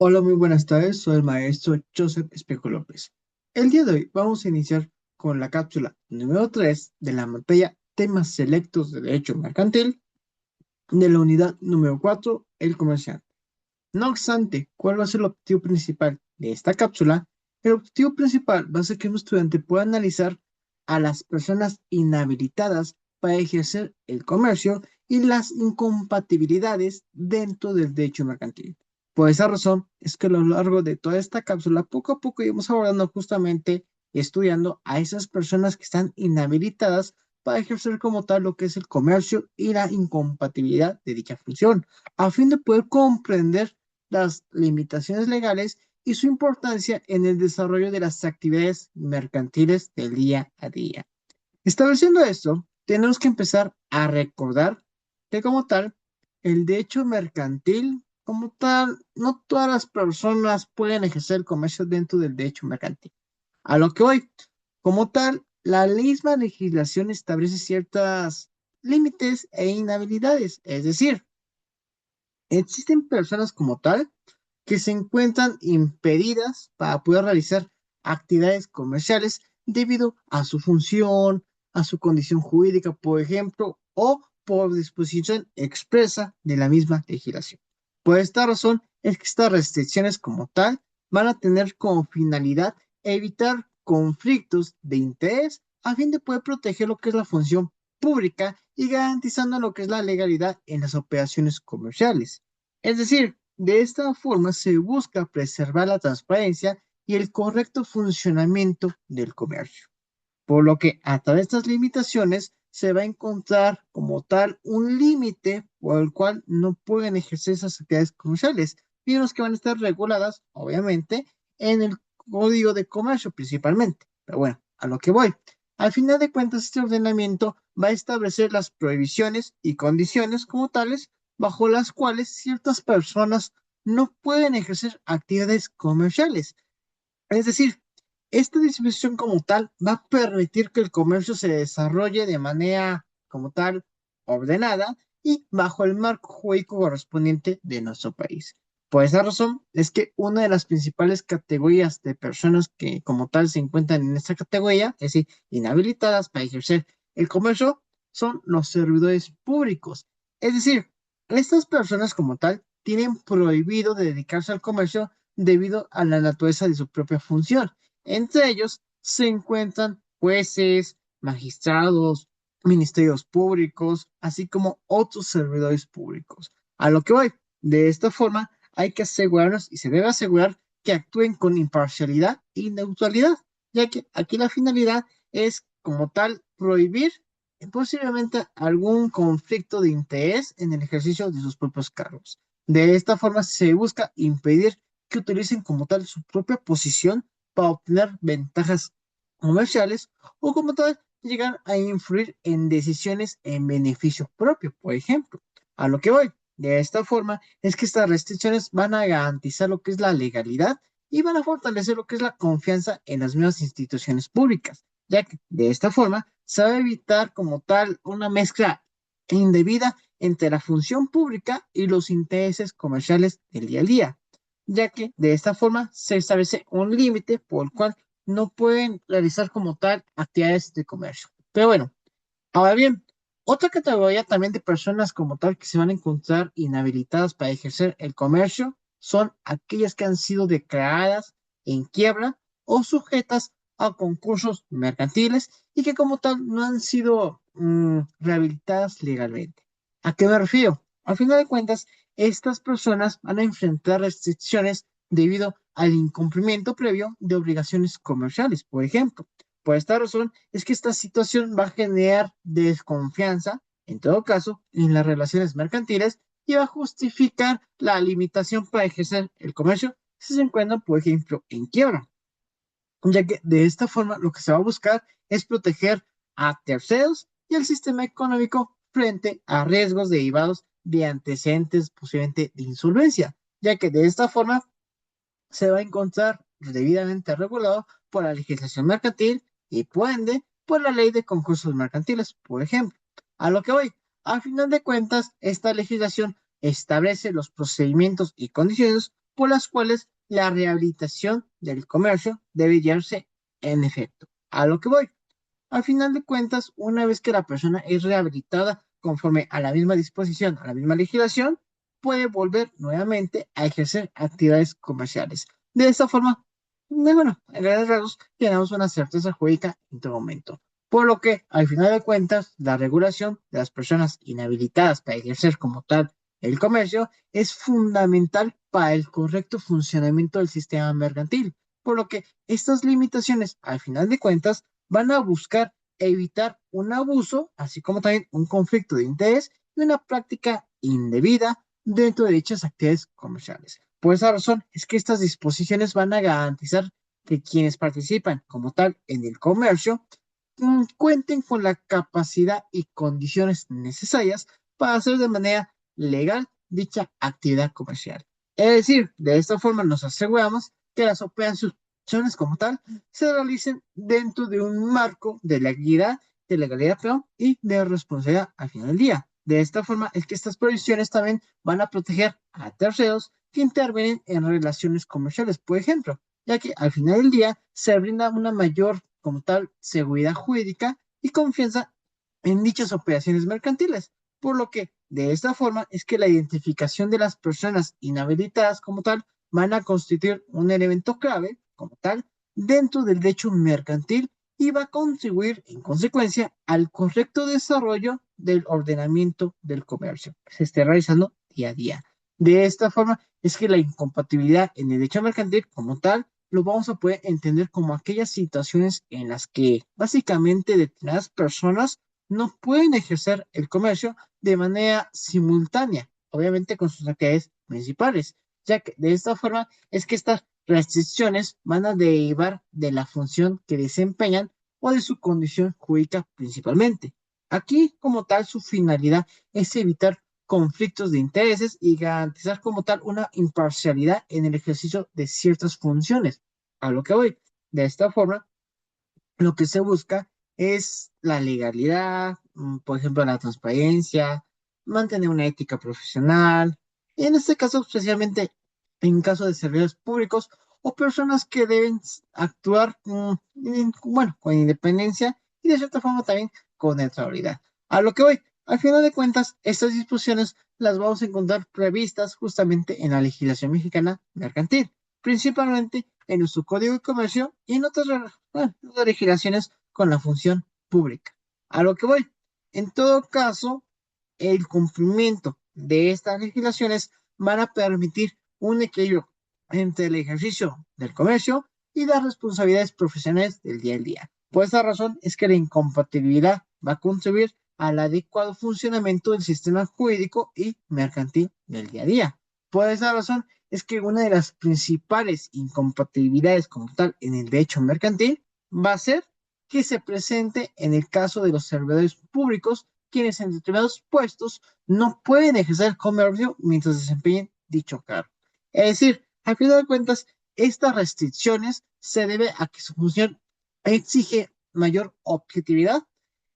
Hola, muy buenas tardes. Soy el maestro Joseph Espejo López. El día de hoy vamos a iniciar con la cápsula número 3 de la materia Temas Selectos de Derecho Mercantil de la unidad número 4, el comerciante. No obstante, ¿cuál va a ser el objetivo principal de esta cápsula? El objetivo principal va a ser que un estudiante pueda analizar a las personas inhabilitadas para ejercer el comercio y las incompatibilidades dentro del derecho mercantil. Por esa razón es que a lo largo de toda esta cápsula, poco a poco iremos abordando justamente y estudiando a esas personas que están inhabilitadas para ejercer como tal lo que es el comercio y la incompatibilidad de dicha función, a fin de poder comprender las limitaciones legales y su importancia en el desarrollo de las actividades mercantiles del día a día. Estableciendo esto, tenemos que empezar a recordar que como tal, el derecho mercantil, como tal, no todas las personas pueden ejercer el comercio dentro del derecho mercantil. A lo que hoy, como tal, la misma legislación establece ciertos límites e inhabilidades, es decir, existen personas como tal que se encuentran impedidas para poder realizar actividades comerciales debido a su función, a su condición jurídica, por ejemplo, o por disposición expresa de la misma legislación. Por esta razón es que estas restricciones como tal van a tener como finalidad evitar conflictos de interés a fin de poder proteger lo que es la función pública y garantizando lo que es la legalidad en las operaciones comerciales. Es decir, de esta forma se busca preservar la transparencia y el correcto funcionamiento del comercio, por lo que a través de estas limitaciones se va a encontrar como tal un límite por el cual no pueden ejercer esas actividades comerciales, y los que van a estar reguladas, obviamente, en el Código de Comercio principalmente. Pero bueno, a lo que voy. Al final de cuentas, este ordenamiento va a establecer las prohibiciones y condiciones como tales bajo las cuales ciertas personas no pueden ejercer actividades comerciales. Es decir, esta disposición como tal va a permitir que el comercio se desarrolle de manera como tal ordenada y bajo el marco jurídico correspondiente de nuestro país. Por esa razón es que una de las principales categorías de personas que como tal se encuentran en esta categoría, es decir, inhabilitadas para ejercer el comercio, son los servidores públicos. Es decir, estas personas como tal tienen prohibido dedicarse al comercio debido a la naturaleza de su propia función. Entre ellos se encuentran jueces, magistrados, ministerios públicos, así como otros servidores públicos. A lo que voy, de esta forma hay que asegurarnos y se debe asegurar que actúen con imparcialidad y neutralidad, ya que aquí la finalidad es como tal prohibir posiblemente algún conflicto de interés en el ejercicio de sus propios cargos. De esta forma se busca impedir que utilicen como tal su propia posición para obtener ventajas comerciales o como tal llegar a influir en decisiones en beneficio propio, por ejemplo. A lo que voy. De esta forma es que estas restricciones van a garantizar lo que es la legalidad y van a fortalecer lo que es la confianza en las mismas instituciones públicas, ya que de esta forma se va a evitar como tal una mezcla indebida entre la función pública y los intereses comerciales del día a día, ya que de esta forma se establece un límite por el cual no pueden realizar como tal actividades de comercio. Pero bueno, ahora bien, otra categoría también de personas como tal que se van a encontrar inhabilitadas para ejercer el comercio son aquellas que han sido declaradas en quiebra o sujetas a concursos mercantiles y que como tal no han sido rehabilitadas legalmente. ¿A qué me refiero? Al final de cuentas, estas personas van a enfrentar restricciones debido al incumplimiento previo de obligaciones comerciales, por ejemplo. Por esta razón es que esta situación va a generar desconfianza, en todo caso, en las relaciones mercantiles y va a justificar la limitación para ejercer el comercio si se encuentran, por ejemplo, en quiebra, ya que de esta forma lo que se va a buscar es proteger a terceros y al sistema económico frente a riesgos derivados de antecedentes posiblemente de insolvencia, ya que de esta forma se va a encontrar debidamente regulado por la legislación mercantil y por ende por la ley de concursos mercantiles, por ejemplo. A lo que voy, al final de cuentas, esta legislación establece los procedimientos y condiciones por las cuales la rehabilitación del comercio debe llevarse en efecto. A lo que voy. Al final de cuentas, una vez que la persona es rehabilitada conforme a la misma disposición, a la misma legislación, puede volver nuevamente a ejercer actividades comerciales. De esta forma, bueno, en grandes rasgos, tenemos una certeza jurídica en todo momento. Por lo que, al final de cuentas, la regulación de las personas inhabilitadas para ejercer como tal el comercio es fundamental para el correcto funcionamiento del sistema mercantil. Por lo que estas limitaciones, al final de cuentas, van a buscar evitar un abuso, así como también un conflicto de interés y una práctica indebida dentro de dichas actividades comerciales. Por esa razón es que estas disposiciones van a garantizar que quienes participan como tal en el comercio cuenten con la capacidad y condiciones necesarias para hacer de manera legal dicha actividad comercial. Es decir, de esta forma nos aseguramos que las operaciones como tal se realicen dentro de un marco de legalidad, perdón, y de responsabilidad al final del día. De esta forma es que estas provisiones también van a proteger a terceros que intervienen en relaciones comerciales, por ejemplo, ya que al final del día se brinda una mayor, como tal, seguridad jurídica y confianza en dichas operaciones mercantiles, por lo que de esta forma es que la identificación de las personas inhabilitadas como tal van a constituir un elemento clave como tal dentro del derecho mercantil y va a contribuir en consecuencia al correcto desarrollo del ordenamiento del comercio que se esté realizando día a día. De esta forma es que la incompatibilidad en el derecho mercantil como tal lo vamos a poder entender como aquellas situaciones en las que básicamente determinadas personas no pueden ejercer el comercio de manera simultánea, obviamente con sus actividades principales, ya que de esta forma es que estas restricciones van a derivar de la función que desempeñan o de su condición jurídica principalmente. Aquí, como tal, su finalidad es evitar conflictos de intereses y garantizar como tal una imparcialidad en el ejercicio de ciertas funciones. A lo que voy. De esta forma, lo que se busca es la legalidad, por ejemplo, la transparencia, mantener una ética profesional, y en este caso, especialmente en caso de servidores públicos o personas que deben actuar, bueno, con independencia y de cierta forma también con neutralidad. A lo que voy, al final de cuentas, estas disposiciones las vamos a encontrar previstas justamente en la legislación mexicana mercantil, principalmente en nuestro Código de Comercio y en otras, bueno, legislaciones con la función pública. A lo que voy, en todo caso, el cumplimiento de estas legislaciones van a permitir un equilibrio entre el ejercicio del comercio y las responsabilidades profesionales del día a día. Por esa razón es que la incompatibilidad va a contribuir al adecuado funcionamiento del sistema jurídico y mercantil del día a día. Por esa razón es que una de las principales incompatibilidades como tal en el derecho mercantil va a ser que se presente en el caso de los servidores públicos, quienes en determinados puestos no pueden ejercer comercio mientras desempeñen dicho cargo. Es decir, al final de cuentas, estas restricciones se debe a que su función exige mayor objetividad,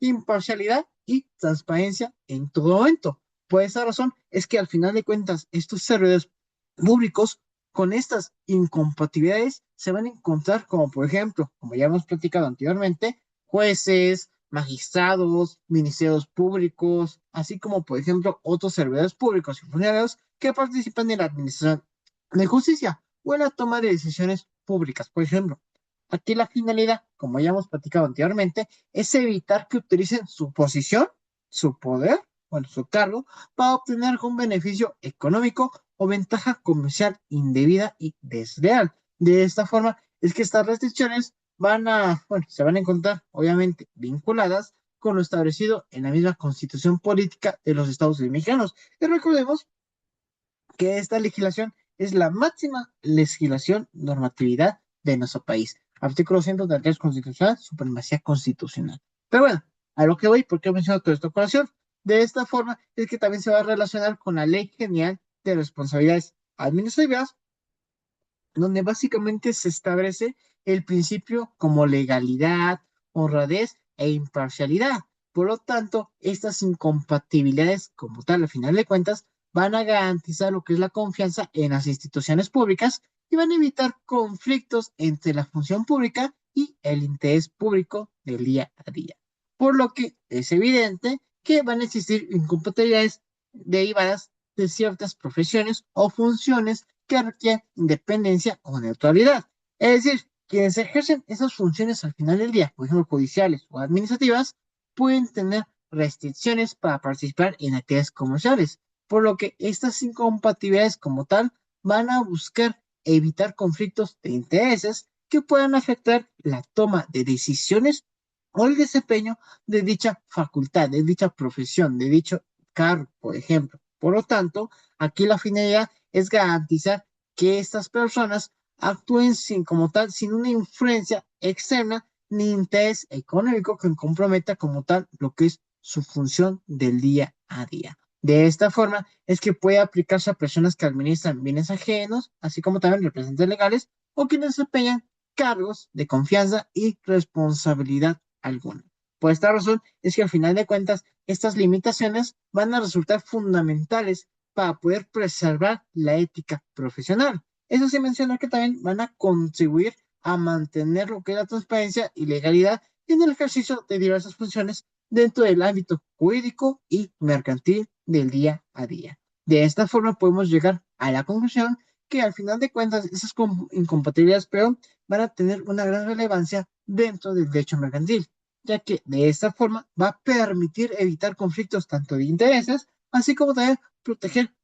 imparcialidad y transparencia en todo momento. Por esa razón es que al final de cuentas estos servidores públicos con estas incompatibilidades se van a encontrar como por ejemplo, como ya hemos platicado anteriormente, jueces, magistrados, ministerios públicos, así como por ejemplo otros servidores públicos y funcionarios que participan en la administración de justicia o en la toma de decisiones públicas. Por ejemplo, aquí la finalidad, como ya hemos platicado anteriormente, es evitar que utilicen su posición, su poder, bueno, su cargo, para obtener algún beneficio económico o ventaja comercial indebida y desleal. De esta forma, es que estas restricciones bueno, se van a encontrar, obviamente, vinculadas con lo establecido en la misma Constitución Política de los Estados Unidos Mexicanos. Y recordemos que esta legislación es la máxima legislación normatividad de nuestro país. Artículo 133 constitucional, supremacía constitucional. Pero bueno, a lo que voy, ¿por qué he mencionado toda esta ocasión? De esta forma es que también se va a relacionar con la Ley General de Responsabilidades Administrativas, donde básicamente se establece el principio como legalidad, honradez e imparcialidad. Por lo tanto, estas incompatibilidades, como tal, al final de cuentas, van a garantizar lo que es la confianza en las instituciones públicas y van a evitar conflictos entre la función pública y el interés público del día a día. Por lo que es evidente que van a existir incompatibilidades derivadas de ciertas profesiones o funciones que requieren independencia o neutralidad. Es decir, quienes ejercen esas funciones al final del día, por ejemplo, judiciales o administrativas, pueden tener restricciones para participar en actividades comerciales, por lo que estas incompatibilidades como tal van a buscar evitar conflictos de intereses que puedan afectar la toma de decisiones o el desempeño de dicha facultad, de dicha profesión, de dicho cargo, por ejemplo. Por lo tanto, aquí la finalidad es garantizar que estas personas actúen sin, como tal, sin una influencia externa ni interés económico que comprometa como tal lo que es su función del día a día. De esta forma es que puede aplicarse a personas que administran bienes ajenos, así como también representantes legales o quienes desempeñan cargos de confianza y responsabilidad alguna. Por esta razón es que al final de cuentas estas limitaciones van a resultar fundamentales para poder preservar la ética profesional. Eso sí menciona que también van a contribuir a mantener lo que es la transparencia y legalidad en el ejercicio de diversas funciones dentro del ámbito jurídico y mercantil del día a día. De esta forma podemos llegar a la conclusión que al final de cuentas esas incompatibilidades pero van a tener una gran relevancia dentro del derecho mercantil, ya que de esta forma va a permitir evitar conflictos tanto de intereses, así como también proteger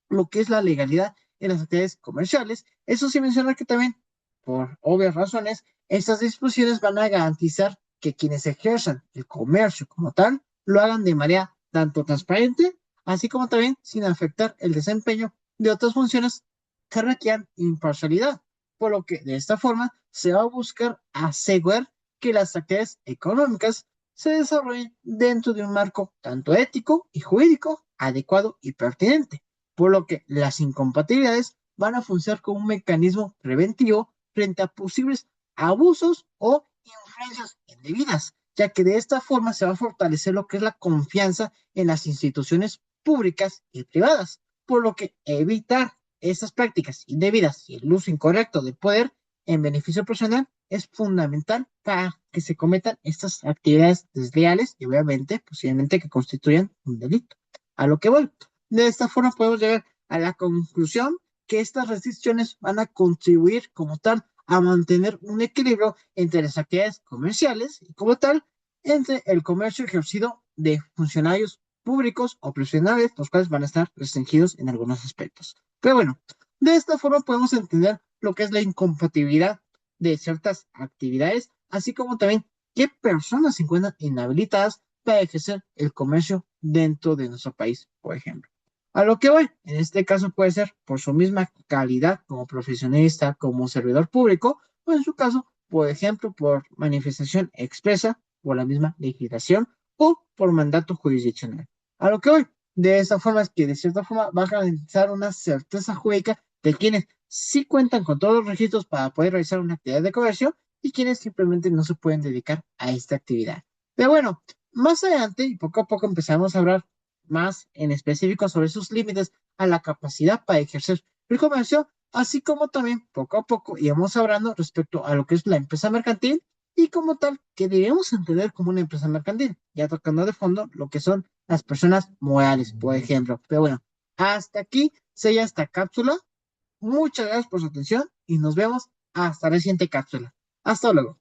lo que es la legalidad en las actividades comerciales. Eso sí menciona que también, por obvias razones, estas disposiciones van a garantizar que quienes ejerzan el comercio como tal lo hagan de manera tanto transparente, así como también sin afectar el desempeño de otras funciones que requieran imparcialidad, por lo que de esta forma se va a buscar asegurar que las actividades económicas se desarrollen dentro de un marco tanto ético y jurídico adecuado y pertinente, por lo que las incompatibilidades van a funcionar como un mecanismo preventivo frente a posibles abusos o influencias indebidas, ya que de esta forma se va a fortalecer lo que es la confianza en las instituciones públicas y privadas, por lo que evitar estas prácticas indebidas y el uso incorrecto del poder en beneficio personal es fundamental para que se cometan estas actividades desleales y obviamente posiblemente que constituyan un delito. A lo que voy. De esta forma podemos llegar a la conclusión que estas restricciones van a contribuir como tal a mantener un equilibrio entre las actividades comerciales y como tal entre el comercio ejercido de funcionarios públicos o profesionales, los cuales van a estar restringidos en algunos aspectos. Pero bueno, de esta forma podemos entender lo que es la incompatibilidad de ciertas actividades, así como también qué personas se encuentran inhabilitadas para ejercer el comercio dentro de nuestro país, por ejemplo. A lo que voy, en este caso puede ser por su misma calidad como profesionista, como servidor público, o en su caso, por ejemplo, por manifestación expresa, por la misma legislación o por mandato jurisdiccional. A lo que voy, de esta forma es que de cierta forma va a garantizar una certeza jurídica de quienes sí cuentan con todos los registros para poder realizar una actividad de comercio y quienes simplemente no se pueden dedicar a esta actividad. Pero bueno, más adelante y poco a poco empezamos a hablar más en específico sobre sus límites a la capacidad para ejercer el comercio, así como también poco a poco íbamos hablando respecto a lo que es la empresa mercantil y como tal que debemos entender como una empresa mercantil, ya tocando de fondo lo que son las personas morales, por ejemplo. Pero bueno, hasta aquí sella esta cápsula. Muchas gracias por su atención y nos vemos hasta la siguiente cápsula. Hasta luego.